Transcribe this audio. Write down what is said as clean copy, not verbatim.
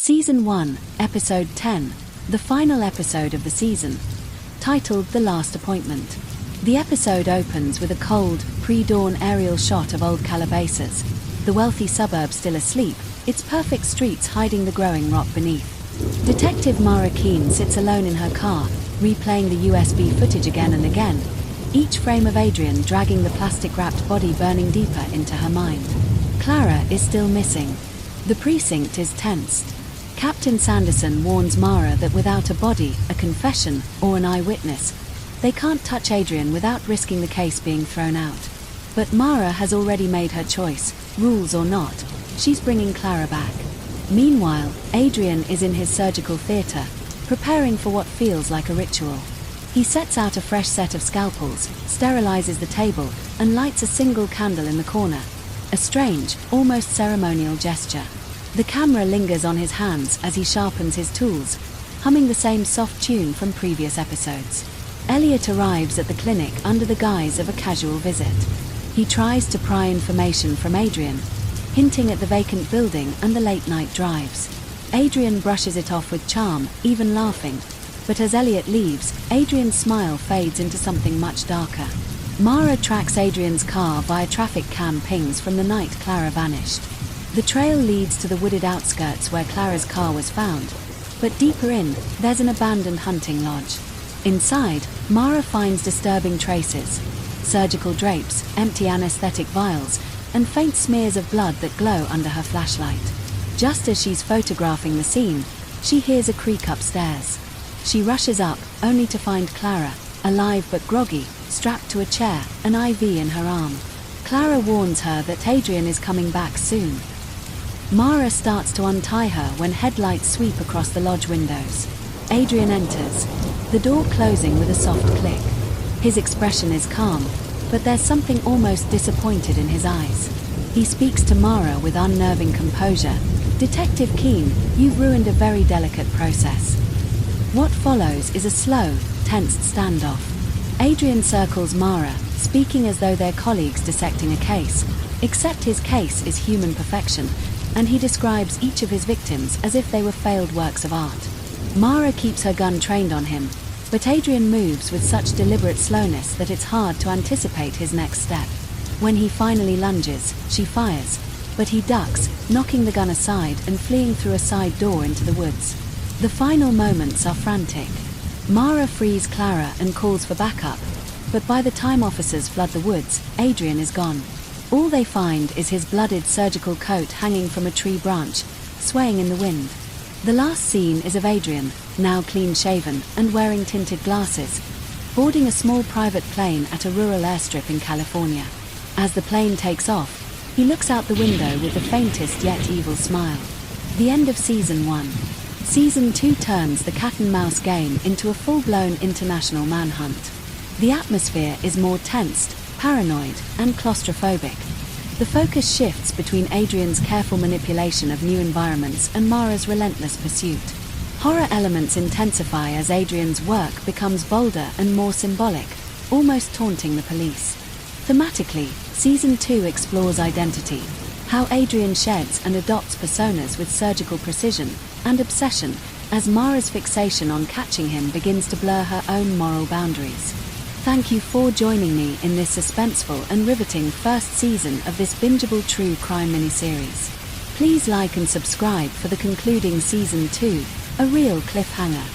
Season 1, Episode 10, the final episode of the season, titled The Last Appointment. The episode opens with a cold, pre-dawn aerial shot of Old Calabasas, the wealthy suburb still asleep, its perfect streets hiding the growing rock beneath. Detective Mara Keene sits alone in her car, replaying the USB footage again and again, each frame of Adrian dragging the plastic-wrapped body burning deeper into her mind. Clara is still missing. The precinct is tensed. Captain Sanderson warns Mara that without a body, a confession, or an eyewitness, they can't touch Adrian without risking the case being thrown out. But Mara has already made her choice, rules or not. She's bringing Clara back. Meanwhile, Adrian is in his surgical theatre, preparing for what feels like a ritual. He sets out a fresh set of scalpels, sterilizes the table, and lights a single candle in the corner. A strange, almost ceremonial gesture. The camera lingers on his hands as he sharpens his tools, humming the same soft tune from previous episodes. Elliot arrives at the clinic under the guise of a casual visit. He tries to pry information from Adrian, hinting at the vacant building and the late-night drives. Adrian brushes it off with charm, even laughing, but as Elliot leaves, Adrian's smile fades into something much darker. Mara tracks Adrian's car via traffic cam pings from the night Clara vanished. The trail leads to the wooded outskirts where Clara's car was found, but deeper in, there's an abandoned hunting lodge. Inside, Mara finds disturbing traces: surgical drapes, empty anesthetic vials, and faint smears of blood that glow under her flashlight. Just as she's photographing the scene, she hears a creak upstairs. She rushes up, only to find Clara, alive but groggy, strapped to a chair, an IV in her arm. Clara warns her that Adrian is coming back soon. Mara starts to untie her when headlights sweep across the lodge windows. Adrian enters, the door closing with a soft click. His expression is calm, but there's something almost disappointed in his eyes. He speaks to Mara with unnerving composure. "Detective Keene, you've ruined a very delicate process." What follows is a slow, tensed standoff. Adrian circles Mara, speaking as though they're colleagues dissecting a case, except his case is human perfection, and he describes each of his victims as if they were failed works of art. Mara keeps her gun trained on him, but Adrian moves with such deliberate slowness that it's hard to anticipate his next step. When he finally lunges, she fires, but he ducks, knocking the gun aside and fleeing through a side door into the woods. The final moments are frantic. Mara frees Clara and calls for backup, but by the time officers flood the woods, Adrian is gone. All they find is his blooded surgical coat hanging from a tree branch, swaying in the wind. The last scene is of Adrian, now clean-shaven and wearing tinted glasses, boarding a small private plane at a rural airstrip in California. As the plane takes off, he looks out the window with the faintest yet evil smile. The end of Season 1. Season 2 turns the cat-and-mouse game into a full-blown international manhunt. The atmosphere is more tensed, paranoid, and claustrophobic. The focus shifts between Adrian's careful manipulation of new environments and Mara's relentless pursuit. Horror elements intensify as Adrian's work becomes bolder and more symbolic, almost taunting the police. Thematically, Season 2 explores identity, how Adrian sheds and adopts personas with surgical precision, and obsession, as Mara's fixation on catching him begins to blur her own moral boundaries. Thank you for joining me in this suspenseful and riveting first season of this bingeable true crime miniseries. Please like and subscribe for the concluding Season 2, a real cliffhanger.